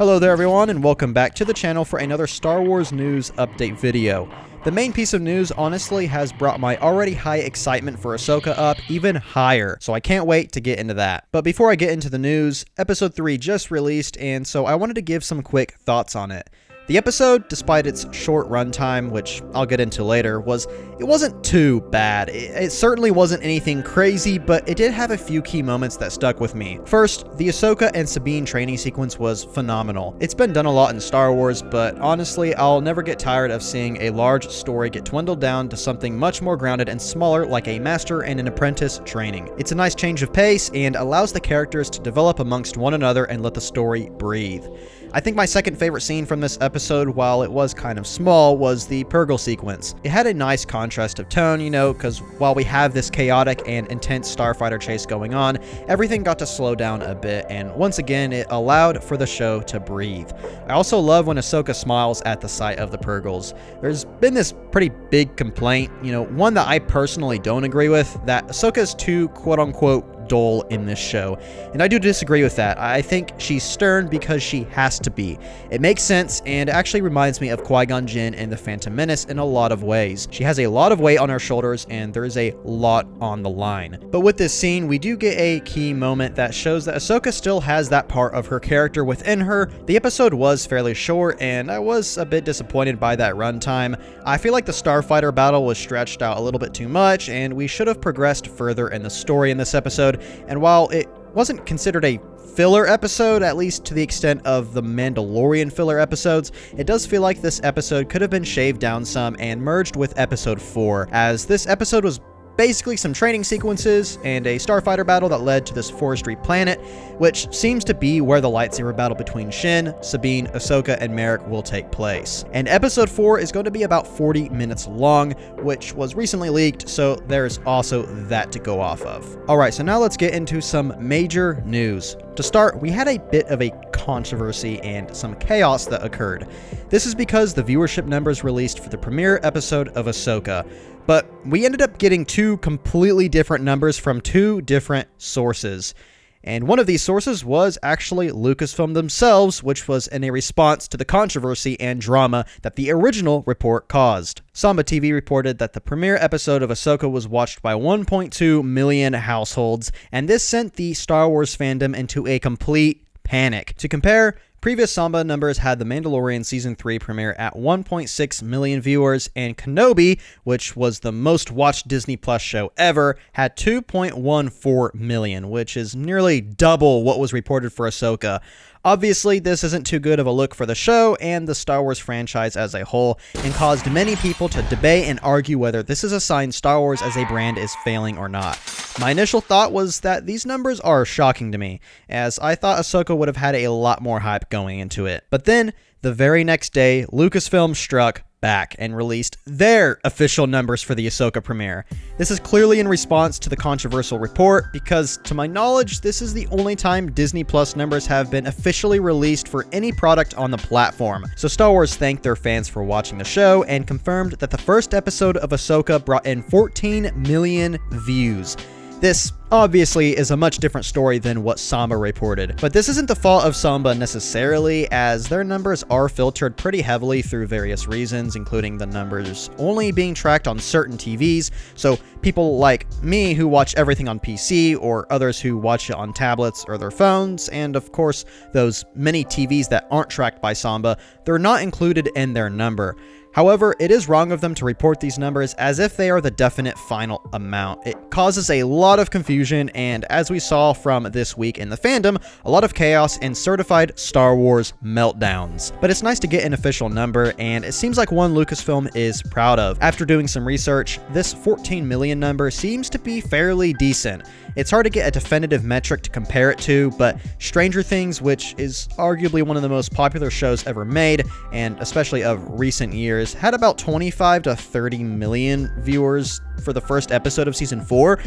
Hello there everyone, and welcome back to the channel for another Star Wars news update video. The main piece of news honestly has brought my already high excitement for Ahsoka up even higher, so I can't wait to get into that. But before I get into the news, Episode 3 just released, and so I wanted to give some quick thoughts on it. The episode, despite its short runtime, which I'll get into later, it wasn't too bad. It certainly wasn't anything crazy, but it did have a few key moments that stuck with me. First, the Ahsoka and Sabine training sequence was phenomenal. It's been done a lot in Star Wars, but honestly, I'll never get tired of seeing a large story get dwindled down to something much more grounded and smaller, like a master and an apprentice training. It's a nice change of pace and allows the characters to develop amongst one another and let the story breathe. I think my second favorite scene from this episode, while it was kind of small, was the Purrgil sequence. It had a nice contrast of tone, because while we have this chaotic and intense starfighter chase going on, everything got to slow down a bit, and once again, it allowed for the show to breathe. I also love when Ahsoka smiles at the sight of the Purrgils. There's been this pretty big complaint, one that I personally don't agree with, that Ahsoka is too quote-unquote dull in this show, and I do disagree with that. I think she's stern because she has to be. It makes sense, and actually reminds me of Qui-Gon Jinn and the Phantom Menace in a lot of ways. She has a lot of weight on her shoulders, and there is a lot on the line. But with this scene, we do get a key moment that shows that Ahsoka still has that part of her character within her. The episode was fairly short, and I was a bit disappointed by that runtime. I feel like the starfighter battle was stretched out a little bit too much, and we should have progressed further in the story in this episode. And while it wasn't considered a filler episode, at least to the extent of the Mandalorian filler episodes, it does feel like this episode could have been shaved down some and merged with episode 4, as this episode was basically some training sequences and a starfighter battle that led to this forestry planet, which seems to be where the lightsaber battle between Shin, Sabine, Ahsoka, and Merrick will take place. And episode 4 is going to be about 40 minutes long, which was recently leaked, so there's also that to go off of. Alright, so now let's get into some major news. To start, we had a bit of a controversy and some chaos that occurred. This is because the viewership numbers released for the premiere episode of Ahsoka, but we ended up getting two completely different numbers from two different sources. And one of these sources was actually Lucasfilm themselves, which was in a response to the controversy and drama that the original report caused. Samba TV reported that the premiere episode of Ahsoka was watched by 1.2 million households, and this sent the Star Wars fandom into a complete panic. To compare, previous Samba numbers had The Mandalorian Season 3 premiere at 1.6 million viewers, and Kenobi, which was the most watched Disney Plus show ever, had 2.14 million, which is nearly double what was reported for Ahsoka. Obviously, this isn't too good of a look for the show and the Star Wars franchise as a whole, and caused many people to debate and argue whether this is a sign Star Wars as a brand is failing or not. My initial thought was that these numbers are shocking to me, as I thought Ahsoka would have had a lot more hype going into it. But then, the very next day, Lucasfilm struck back and released their official numbers for the Ahsoka premiere. This is clearly in response to the controversial report, because to my knowledge, this is the only time Disney Plus numbers have been officially released for any product on the platform. So Star Wars thanked their fans for watching the show and confirmed that the first episode of Ahsoka brought in 14 million views. This obviously is a much different story than what Samba reported, but this isn't the fault of Samba necessarily, as their numbers are filtered pretty heavily through various reasons, including the numbers only being tracked on certain TVs, so people like me who watch everything on PC, or others who watch it on tablets or their phones, and of course those many TVs that aren't tracked by Samba, they're not included in their number. However, it is wrong of them to report these numbers as if they are the definite final amount. It causes a lot of confusion, and as we saw from this week in the fandom, a lot of chaos and certified Star Wars meltdowns. But it's nice to get an official number, and it seems like one Lucasfilm is proud of. After doing some research, this 14 million number seems to be fairly decent. It's hard to get a definitive metric to compare it to, but Stranger Things, which is arguably one of the most popular shows ever made, and especially of recent years, had about 25 to 30 million viewers for the first episode of Season 4.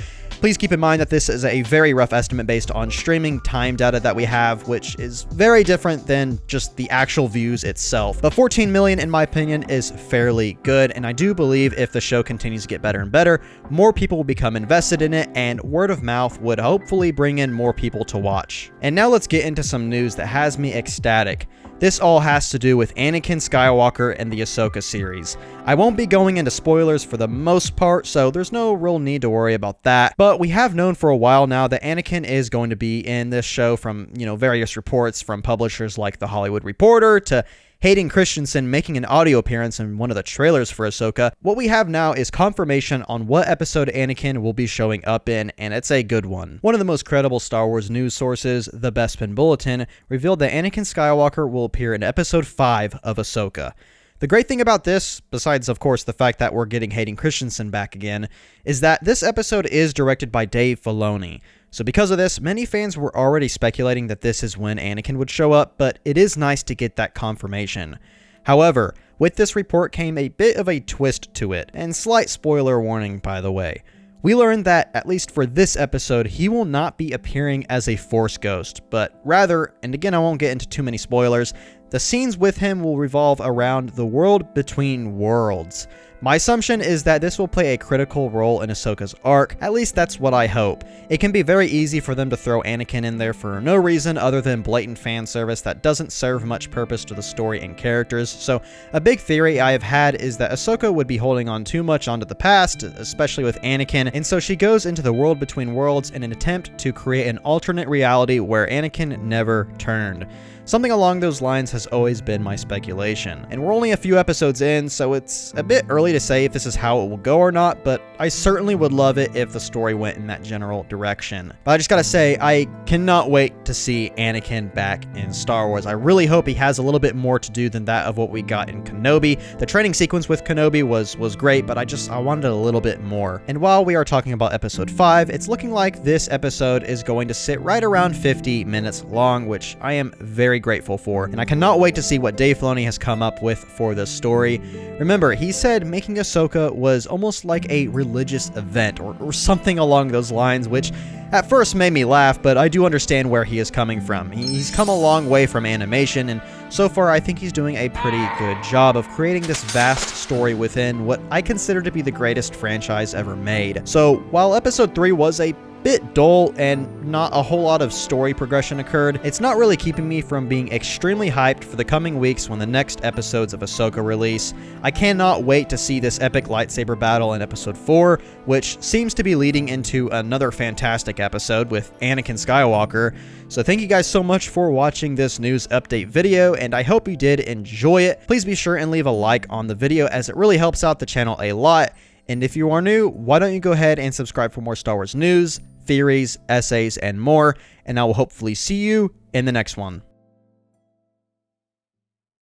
Please keep in mind that this is a very rough estimate based on streaming time data that we have, which is very different than just the actual views itself. But 14 million, in my opinion, is fairly good, and I do believe if the show continues to get better and better, more people will become invested in it, and word of mouth would hopefully bring in more people to watch. And now let's get into some news that has me ecstatic. This all has to do with Anakin Skywalker and the Ahsoka series. I won't be going into spoilers for the most part, so there's no real need to worry about that, but we have known for a while now that Anakin is going to be in this show from, various reports from publishers like The Hollywood Reporter to Hayden Christensen making an audio appearance in one of the trailers for Ahsoka. What we have now is confirmation on what episode Anakin will be showing up in, and it's a good one. One of the most credible Star Wars news sources, the Bespin Bulletin, revealed that Anakin Skywalker will appear in episode 5 of Ahsoka. The great thing about this, besides of course the fact that we're getting Hayden Christensen back again, is that this episode is directed by Dave Filoni. So because of this, many fans were already speculating that this is when Anakin would show up, but it is nice to get that confirmation. However, with this report came a bit of a twist to it, and slight spoiler warning by the way. We learned that, at least for this episode, he will not be appearing as a Force ghost, but rather, and again I won't get into too many spoilers, the scenes with him will revolve around the world between worlds. My assumption is that this will play a critical role in Ahsoka's arc, at least that's what I hope. It can be very easy for them to throw Anakin in there for no reason other than blatant fan service that doesn't serve much purpose to the story and characters, so a big theory I have had is that Ahsoka would be holding on too much onto the past, especially with Anakin, and so she goes into the world between worlds in an attempt to create an alternate reality where Anakin never turned. Something along those lines has always been my speculation, and we're only a few episodes in, so it's a bit early to say if this is how it will go or not, but I certainly would love it if the story went in that general direction. But I just gotta say, I cannot wait to see Anakin back in Star Wars. I really hope he has a little bit more to do than that of what we got in Kenobi. The training sequence with Kenobi was great, but I wanted a little bit more. And while we are talking about episode 5, it's looking like this episode is going to sit right around 50 minutes long, which I am very grateful for, and I cannot wait to see what Dave Filoni has come up with for this story. Remember, he said making Ahsoka was almost like a religious event, or something along those lines, which at first made me laugh, but I do understand where he is coming from. He's come a long way from animation, and so far I think he's doing a pretty good job of creating this vast story within what I consider to be the greatest franchise ever made. So while episode 3 was a bit dull and not a whole lot of story progression occurred, it's not really keeping me from being extremely hyped for the coming weeks when the next episodes of Ahsoka release. I cannot wait to see this epic lightsaber battle in episode 4, which seems to be leading into another fantastic episode with Anakin Skywalker. So thank you guys so much for watching this news update video, and I hope you did enjoy it. Please be sure and leave a like on the video as it really helps out the channel a lot. And if you are new, why don't you go ahead and subscribe for more Star Wars news, theories, essays, and more, and I will hopefully see you in the next one.